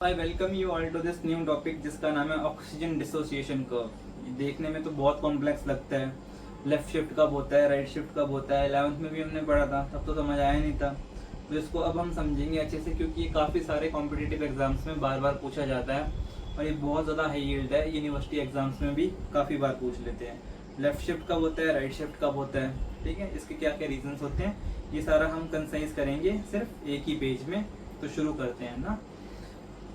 I welcome you all to this new topic जिसका नाम है ऑक्सीजन डिसोसिएशन कर्व। देखने में तो बहुत कॉम्प्लेक्स लगता है। लेफ्ट शिफ्ट कब होता है, राइट शिफ्ट कब होता है, 11th में भी हमने पढ़ा था, तब तो समझ आया नहीं था। तो इसको अब हम समझेंगे अच्छे से, क्योंकि ये काफ़ी सारे कॉम्पिटिटिव एग्जाम्स में बार बार पूछा जाता है और ये बहुत ज़्यादा हाई यील्ड है। यूनिवर्सिटी एग्जाम्स में भी काफ़ी बार पूछ लेते हैं लेफ्ट शिफ्ट कब होता है, राइट शिफ्ट कब होता है। ठीक है, इसके क्या क्या रीजंस होते हैं, ये सारा हम कंसाइज करेंगे सिर्फ एक ही पेज में। तो शुरू करते हैं ना।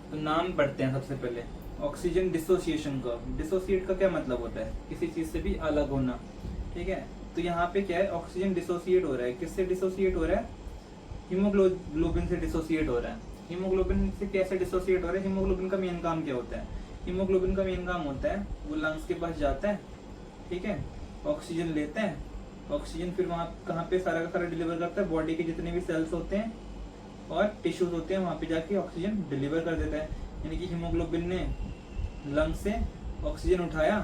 तो नाम पढ़ते हैं सबसे पहले, ऑक्सीजन डिसोसिएशन कर्व। डिसोसिएट का क्या मतलब होता है, किसी चीज से भी अलग होना। ठीक है, तो यहाँ पे क्या है, ऑक्सीजन डिसोसिएट हो रहा है। किससे डिसोसिएट हो रहा है? हीमोग्लोबिन से डिसोसिएट हो रहा है। हीमोग्लोबिन से कैसे डिसोसिएट हो रहा है? हीमोग्लोबिन का मेन काम क्या होता है? हीमोग्लोबिन का मेन काम होता है, वो लंग्स के पास जाता है, ठीक है, ऑक्सीजन लेते हैं, ऑक्सीजन फिर वहाँ कहाँ पे सारा का सारा डिलीवर करता है, बॉडी के जितने भी सेल्स होते हैं और टिश्यूज होते हैं, वहाँ पे जाके ऑक्सीजन डिलीवर कर देता है। यानी कि हीमोग्लोबिन ने लंग्स से ऑक्सीजन उठाया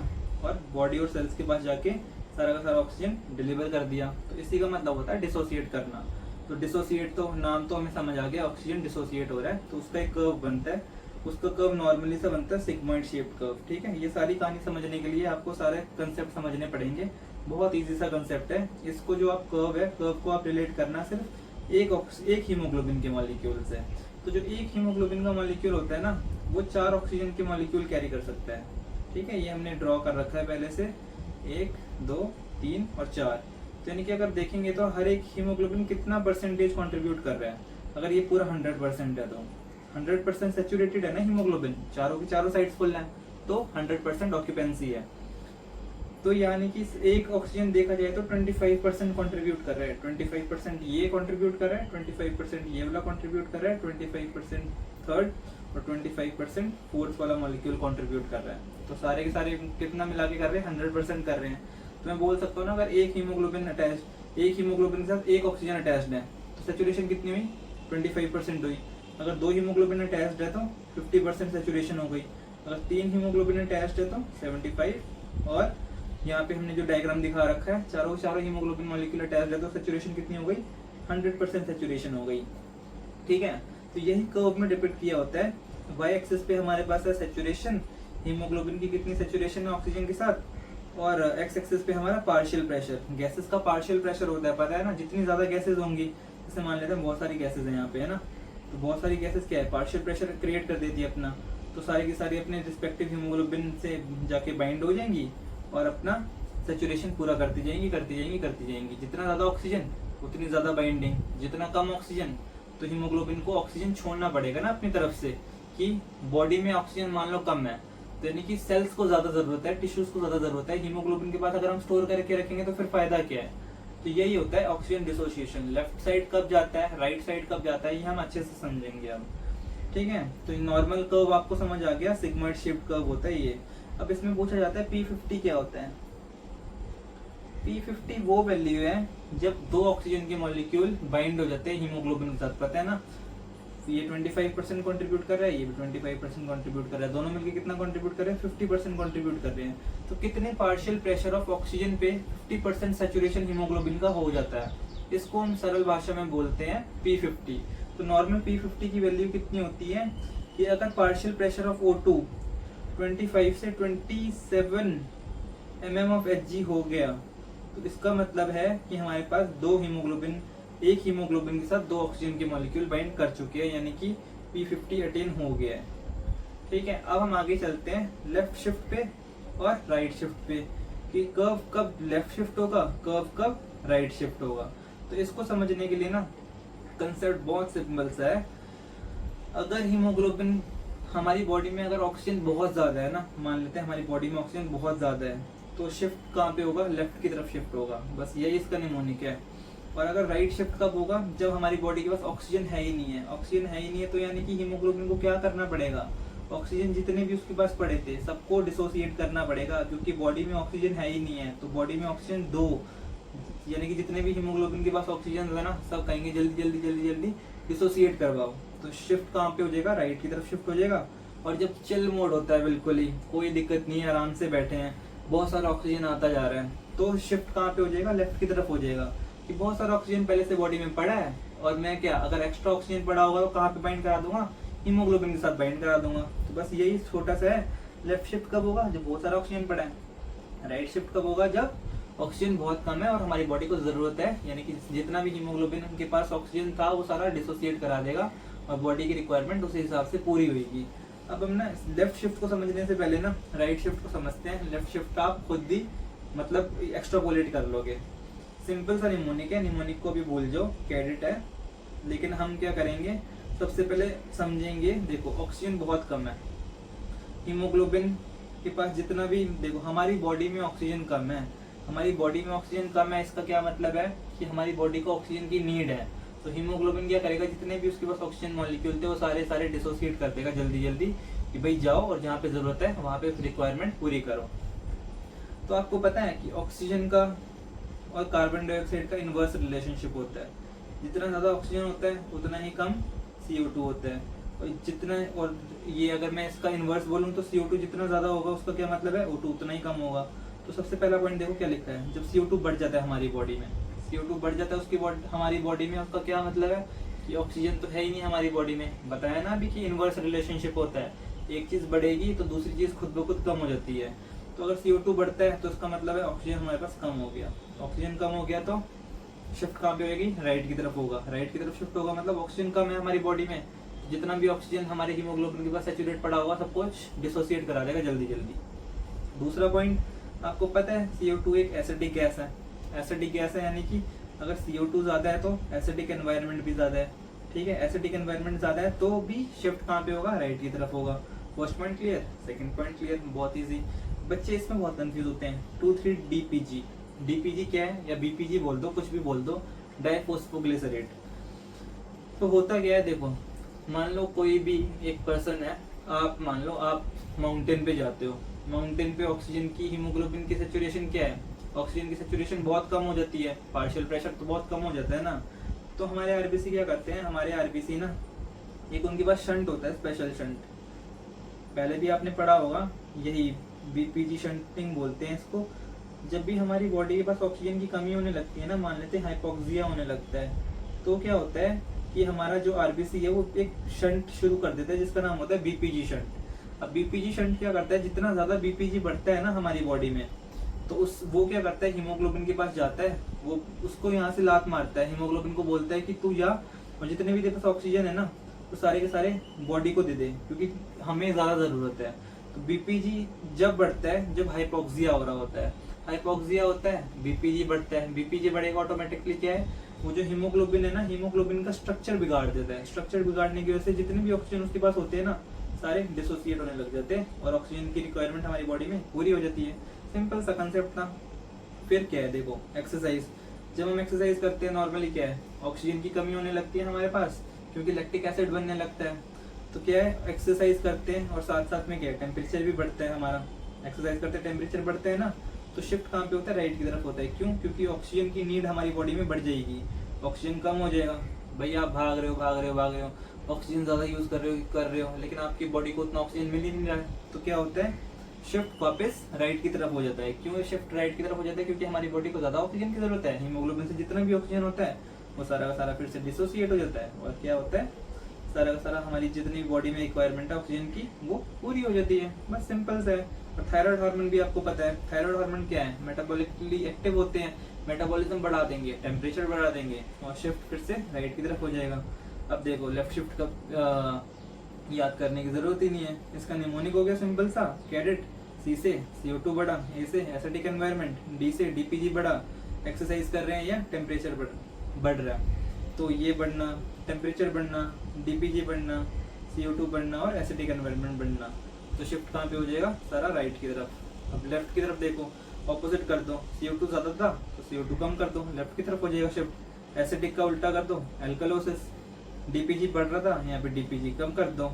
और बॉडी और सेल्स के पास जाके सारा का सारा ऑक्सीजन डिलीवर कर दिया। तो इसी का मतलब होता है डिसोसिएट करना। तो डिसोसिएट, तो नाम तो हमें समझ आ गया, ऑक्सीजन डिसोसिएट हो रहा है। तो उसका एक कर्व बनता है, उसका कर्व नॉर्मली से बनता है सिग्मॉइड शेप कर्व। ठीक है, ये सारी कहानी समझने के लिए आपको सारे कंसेप्ट समझने पड़ेंगे। बहुत इजी सा कंसेप्ट है। इसको जो आप कर्व है, कर्व को आप रिलेट करना सिर्फ एक हीमोग्लोबिन के मॉलिक्यूल से। तो जो एक हीमोग्लोबिन का मॉलिक्यूल होता है ना, वो 4 ऑक्सीजन के मॉलिक्यूल कैरी कर सकता है। ठीक है, ये हमने ड्रॉ कर रखा है पहले से, 1 2 3 और 4। तो यानी कि अगर देखेंगे तो हर एक हीमोग्लोबिन कितना परसेंटेज कंट्रीब्यूट कर रहा है। अगर ये पूरा 100% है तो 100% सेचुरेटेड है ना हीमोग्लोबिन, चारों की चारों साइड्स फुल है, तो 100% ऑक्यूपेंसी है। तो यानी कि एक ऑक्सीजन देखा जाए तो 25% कंट्रीब्यूट कर रहा है। 25% ये कंट्रीब्यूट कर रहा है, 25% ये वाला कंट्रीब्यूट कर रहा है, 25% थर्ड और 25% फोर्थ वाला मॉलिक्यूल कंट्रीब्यूट कर रहा है। तो सारे के सारे कितना मिला के कर रहे हैं? 100% कर रहे हैं। तो मैं बोल सकता हूँ ना, अगर एक हीमोग्लोबिन के साथ एक ऑक्सीजन अटैच्ड है तो सेचुरेशन कितनी हुई? 25% हुई। अगर 2 हीमोग्लोबिन अटैच्ड है तो 50% सेचुरेशन हो गई। अगर 3 हीमोग्लोबिन अटैच्ड है तो 75। और यहाँ पे हमने जो डायग्राम दिखा रखा है, चारों हीमोग्लोबिन मॉलिक्यूल अटैच्ड है तो सेचुरेशन कितनी हो गई? 100% सेचुरेशन हो गई। ठीक है, तो यही कर्व में डिपिक्ट किया होता है। वाई एक्सिस पे हमारे पास है सेचुरेशन, हीमोग्लोबिन की कितनी सेचुरेशन है ऑक्सीजन के साथ, और एक्स एक्सिस पे हमारा पार्शियल प्रेशर। गैसेस का पार्शियल प्रेशर होता है, पता है ना, जितनी ज्यादा गैसेस होंगी, जैसे मान लेते हैं बहुत सारी गैसेस है यहाँ पे, है ना, तो बहुत सारी गैसेस क्या है, पार्शियल प्रेशर क्रिएट कर देती है अपना। तो सारी की सारी अपने रिस्पेक्टिव हीमोग्लोबिन से जाके बाइंड हो जाएंगी और अपना सेचुरेशन पूरा करती जाएंगी। जितना ज्यादा ऑक्सीजन उतनी ज्यादा बाइंडिंग, जितना कम ऑक्सीजन तो हीमोग्लोबिन को ऑक्सीजन छोड़ना पड़ेगा ना अपनी तरफ से, कि बॉडी में ऑक्सीजन मान लो कम है, तो यानी कि सेल्स को ज्यादा जरूरत है, टिश्यूज को ज्यादा जरूरत है। हीमोग्लोबिन के पास अगर हम स्टोर करके रखेंगे तो फिर फायदा क्या है? तो यही होता है ऑक्सीजन डिसोसिएशन। लेफ्ट साइड कब जाता है, राइट साइड कब जाता है, ये हम अच्छे से समझेंगे अब। ठीक है, तो नॉर्मल कर्व आपको समझ आ गया, सिग्मॉइड शेप्ड कर्व होता है ये। अब इसमें पूछा जाता है P50 क्या होता है। P50 वो वैल्यू है जब 2 ऑक्सीजन के मॉलिक्यूल बाइंड हो जाते हैं हीमोग्लोबिन के साथ, पता है ना। ये 25% कंट्रीब्यूट कर रहा है, ये भी 25% कंट्रीब्यूट कर रहा है, दोनों मिलकर कितना कंट्रीब्यूट कर रहे हैं? 50% कंट्रीब्यूट कर रहे हैं। तो कितने पार्शियल प्रेशर ऑफ ऑक्सीजन पे 50% सेचुरेशन हीमोग्लोबिन का हो जाता है, इसको हम सरल भाषा में बोलते हैं P50। तो नॉर्मल P50 की वैल्यू कितनी होती है कि अगर पार्शियल प्रेशर ऑफ O2 25 से 27 mm ऑफ Hg हो गया, तो इसका मतलब है कि हमारे पास एक हीमोग्लोबिन के साथ 2 ऑक्सीजन के मॉलिक्यूल बाइंड कर चुके हैं, यानी कि P50 अटेन हो गया है। ठीक है, अब हम आगे चलते हैं लेफ्ट शिफ्ट पे और राइट शिफ्ट पे, कि कर्व कब लेफ्ट शिफ्ट होगा, कर्व कब राइट शिफ्ट होगा। तो इसको समझने के लिए ना कंसेप्ट बहुत सिंपल सा है। अगर हीमोग्लोबिन हमारी बॉडी में, अगर ऑक्सीजन बहुत ज्यादा है ना, मान लेते हैं हमारी बॉडी में ऑक्सीजन बहुत ज्यादा है, तो शिफ्ट कहाँ पे होगा? लेफ्ट की तरफ शिफ्ट होगा। बस यही इसका निमोनिक है। और अगर राइट शिफ्ट कब होगा? जब हमारी बॉडी के पास ऑक्सीजन है ही नहीं है। ऑक्सीजन है ही नहीं है तो यानी कि हीमोग्लोबिन को क्या करना पड़ेगा? ऑक्सीजन जितने भी उसके पास पड़े थे सबको डिसोसिएट करना पड़ेगा, क्योंकि बॉडी में ऑक्सीजन है ही नहीं है। तो बॉडी में ऑक्सीजन 2, यानी कि जितने भी हीमोग्लोबिन के पास ऑक्सीजन है ना, सब कहेंगे जल्दी जल्दी जल्दी जल्दी डिसोसिएट करवाओ। तो शिफ्ट कहाँ पे हो जाएगा? राइट की तरफ शिफ्ट हो जाएगा। और जब चिल मोड होता है, बिल्कुल ही कोई दिक्कत नहीं है, आराम से बैठे हैं, बहुत सारा ऑक्सीजन आता जा रहा है, तो शिफ्ट कहाँ पे हो जाएगा? लेफ्ट की तरफ हो जाएगा। कि बहुत सारा ऑक्सीजन पहले से बॉडी में पड़ा है और मैं क्या, अगर एक्स्ट्रा ऑक्सीजन पड़ा होगा तो कहाँ पे बाइंड करा दूंगा? हीमोग्लोबिन के साथ बाइंड करा दूंगा। तो बस यही छोटा सा है। लेफ्ट शिफ्ट कब होगा? जब बहुत सारा ऑक्सीजन पड़ा है। राइट शिफ्ट कब होगा? जब ऑक्सीजन बहुत कम है और हमारी बॉडी को जरूरत है, यानी कि जितना भी हीमोग्लोबिन उनके पास ऑक्सीजन था वो सारा डिसोसिएट करा देगा और बॉडी की रिक्वायरमेंट उसी हिसाब से पूरी होगी। अब हम ना लेफ्ट शिफ्ट को समझने से पहले ना राइट शिफ्ट को समझते हैं। लेफ्ट शिफ्ट का आप खुद भी मतलब एक्स्ट्रापोलेट कर लोगे। सिंपल सा निमोनिक है, निमोनिक को भी भूल जाओ, कैडेट है। लेकिन हम क्या करेंगे, सबसे पहले समझेंगे, देखो ऑक्सीजन बहुत कम है, हीमोग्लोबिन के पास जितना भी, देखो हमारी बॉडी में ऑक्सीजन कम है, हमारी बॉडी में ऑक्सीजन कम है, इसका क्या मतलब है कि हमारी बॉडी को ऑक्सीजन की नीड है। तो हीमोग्लोबिन क्या करेगा, जितने भी उसके पास ऑक्सीजन मॉलिक्यूल थे वो सारे सारे डिसोसिएट कर देगा जल्दी जल्दी, कि भाई जाओ और जहाँ पे जरूरत है वहाँ पे रिक्वायरमेंट पूरी करो। तो आपको पता है कि ऑक्सीजन का और कार्बन डाइऑक्साइड का इनवर्स रिलेशनशिप होता है। जितना ज़्यादा ऑक्सीजन होता है उतना ही कम CO2 होता है। और जितना, और ये अगर मैं इसका इनवर्स बोलूँ तो CO2 जितना ज़्यादा होगा उसका क्या मतलब है, O2 उतना ही कम होगा। तो सबसे पहला पॉइंट देखो क्या लिखा है, जब CO2 बढ़ जाता है हमारी बॉडी में, CO2 बढ़ जाता है उसकी हमारी बॉडी में, उसका क्या मतलब है कि ऑक्सीजन तो है ही नहीं हमारी बॉडी में। बताया ना अभी कि इनवर्स रिलेशनशिप होता है, एक चीज़ बढ़ेगी तो दूसरी चीज़ खुद ब खुद कम हो जाती है। तो अगर CO2 बढ़ता है तो उसका मतलब है ऑक्सीजन हमारे पास कम हो गया। ऑक्सीजन कम हो गया तो शिफ्ट कहाँ पे होगी, राइट की तरफ होगा। राइट की तरफ शिफ्ट होगा मतलब ऑक्सीजन कम है हमारी बॉडी में, जितना भी ऑक्सीजन हमारे हीमोग्लोबिन के पास सैचुरेट पड़ा होगा सब कुछ डिसोसिएट करा देगा जल्दी जल्दी। दूसरा पॉइंट, आपको पता है CO2 एक एसिडिक गैस है। एसिडिक गैस है यानी कि अगर CO2 ज़्यादा है तो एसिडिक एनवायरनमेंट भी ज़्यादा है। ठीक है, एसिडिक एनवायरनमेंट ज़्यादा है तो भी शिफ्ट कहाँ पे होगा, राइट की तरफ होगा। First point clear. Second point clear, बहुत ईजी। बच्चे इसमें बहुत कंफ्यूज होते हैं। 2,3-DPG, DPG क्या है, या BPG बोल दो, कुछ भी बोल दो, डाइफॉस्फोग्लिसरेट। तो होता क्या है, देखो मान लो कोई भी एक पर्सन है, आप मान लो आप माउंटेन पे जाते हो, माउंटेन पे ऑक्सीजन की, हीमोग्लोबिन की सेचुरेशन क्या है, ऑक्सीजन की सेचुरेशन बहुत कम हो जाती है, पार्शियल प्रेशर तो बहुत कम हो जाता है ना। तो हमारे आरबीसी क्या करते हैं, हमारे आरबीसी ना एक उनके पास शंट होता है, स्पेशल शंट, पहले भी आपने पढ़ा होगा, यही BPG शंटिंग बोलते हैं इसको। जब भी हमारी बॉडी के पास ऑक्सीजन की कमी होने लगती है ना, मान लेते हैं हाइपोक्सिया होने लगता है, तो क्या होता है कि हमारा जो आरबीसी है वो एक शंट शुरू कर देता है जिसका नाम होता है BPG शंट। अब BPG शंट क्या करता है, जितना ज्यादा BPG बढ़ता है ना हमारी बॉडी में, तो वो क्या करता है, हीमोग्लोबिन के पास जाता है, वो उसको यहाँ से लात मारता है, हीमोग्लोबिन को बोलता है कि तू जा और जितने भी तेरे पास ऑक्सीजन है ना तो सारे के सारे बॉडी को दे दे, क्योंकि हमें ज्यादा जरूरत है। तो BPG जब बढ़ता है जब हाइपोक्सिया हो रहा होता है, हाइपोक्सिया होता है BPG बढ़ता है, BPG बढ़ेगा ऑटोमेटिकली क्या है, वो जो हीमोग्लोबिन है ना, हीमोग्लोबिन का स्ट्रक्चर बिगाड़ देता है। स्ट्रक्चर बिगाड़ने की वजह से जितने भी ऑक्सीजन उसके पास होते हैं ना सारे डिसोसिएट होने लग जाते हैं और ऑक्सीजन की रिक्वायरमेंट हमारी बॉडी में पूरी हो जाती है। सिंपल सा कंसेप्ट था। फिर क्या है, देखो एक्सरसाइज, जब हम एक्सरसाइज करते हैं नॉर्मली क्या है, ऑक्सीजन की कमी होने लगती है हमारे पास क्योंकि लैक्टिक एसिड बनने लगता है। तो क्या है, एक्सरसाइज करते हैं और साथ साथ में क्या है, टेम्परेचर भी बढ़ता है हमारा। एक्सरसाइज करते हैं टेम्परेचर बढ़ता है ना, तो शिफ्ट कहाँ पे होता है, राइट की तरफ होता है। क्यों? क्योंकि ऑक्सीजन की नीड हमारी बॉडी में बढ़ जाएगी, ऑक्सीजन कम हो जाएगा। भाई आप भाग रहे हो, ऑक्सीजन ज़्यादा यूज़ कर रहे हो, लेकिन आपकी बॉडी को उतना ऑक्सीजन मिल ही नहीं रहा है। तो क्या होता है, शिफ्ट वापस राइट की तरफ हो जाता है। क्यों शिफ्ट राइट की तरफ हो जाता है? क्योंकि हमारी बॉडी को ज़्यादा ऑक्सीजन की जरूरत है। हीमोग्लोबिन से जितना भी ऑक्सीजन होता है वो सारा का सारा फिर से डिसोसिएट हो जाता है और क्या होता है, सारा का सारा हमारी जितनी बॉडी में रिक्वायरमेंट है ऑक्सीजन की वो पूरी हो जाती है। बस सिंपल सा है। और थायराइड हार्मोन भी आपको पता है, थायराइड हार्मोन क्या है, मेटाबॉलिकली एक्टिव होते हैं, मेटाबॉलिज्म बढ़ा देंगे, टेम्परेचर बढ़ा देंगे और शिफ्ट फिर से राइट की तरफ हो जाएगा। अब देखो लेफ्ट शिफ्ट का याद करने की जरूरत ही नहीं है, इसका निमोनिक हो गया सिंपल सा, कैडेट। C से CO2 बढ़ा, A से एसिडिक एनवायरनमेंट, D से DPG बढ़ा, एक्सरसाइज कर रहे हैं या टेम्परेचर बढ़ रहा है, तो ये बढ़ना, टेम्परेचर बढ़ना, DPG बढ़ना, CO2 बढ़ना और एसिडिक एनवायरनमेंट बढ़ना। तो शिफ्ट कहाँ पे हो जाएगा, सारा राइट की तरफ। अब लेफ्ट की तरफ देखो, ऑपोजिट कर दो, CO2 ज़्यादा था तो CO2 कम कर दो, लेफ्ट की तरफ हो जाएगा शिफ्ट। एसिडिक का उल्टा कर दो, एल्कलोसिस। DPG बढ़ रहा था, यहाँ पे DPG कम कर दो,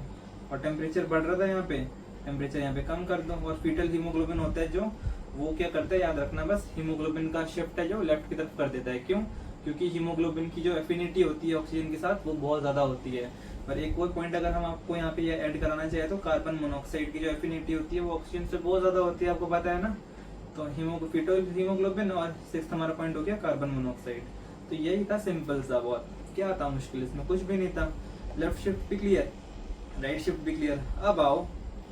और टेम्परेचर बढ़ रहा था यहाँ पे, टेम्परेचर यहाँ पे कम कर दो। और फीटल हीमोग्लोबिन होता है जो, वो क्या करता है, याद रखना बस, हीमोग्लोबिन का शिफ्ट है जो लेफ्ट की तरफ कर देता है। क्यों? क्योंकि हीमोग्लोबिन की जो एफिनिटी होती है ऑक्सीजन के साथ वो बहुत ज़्यादा होती है। और एक और पॉइंट अगर हम आपको यहाँ पे ऐड कराना चाहे तो कार्बन मोनोऑक्साइड की जो एफिनिटी होती है वो ऑक्सीजन से बहुत ज़्यादा होती है, आपको पता है ना। तो फीटल हीमोग्लोबिन और सिक्स्थ हमारा पॉइंट हो गया कार्बन मोनोऑक्साइड। तो यही था, सिंपल सा बहुत, क्या था मुश्किल इसमें, कुछ भी नहीं था। लेफ्ट शिफ्ट भी क्लियर। राइट शिफ्ट भी क्लियर। अब आओ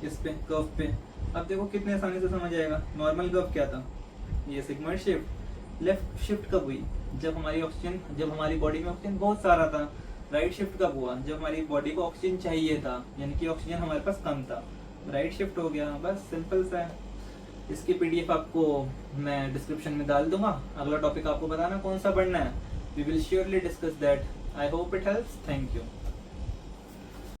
इस पे कर्व पे, अब देखो कितने आसानी से समझ आएगा। नॉर्मल कर्व क्या था, ये सिगमोइड शिफ्ट। लेफ्ट शिफ्ट कब हुई, जब हमारी बॉडी में ऑक्सीजन बहुत सारा था। राइट शिफ्ट कब हुआ, जब हमारी बॉडी को ऑक्सीजन चाहिए था, यानी कि ऑक्सीजन हमारे पास कम था, राइट शिफ्ट हो गया। बस सिंपल सा है। इसकी पीडीएफ आपको मैं डिस्क्रिप्शन में डाल दूंगा। अगला टॉपिक आपको बताना कौन सा पढ़ना है, we will surely discuss that. I hope it helps. Thank you.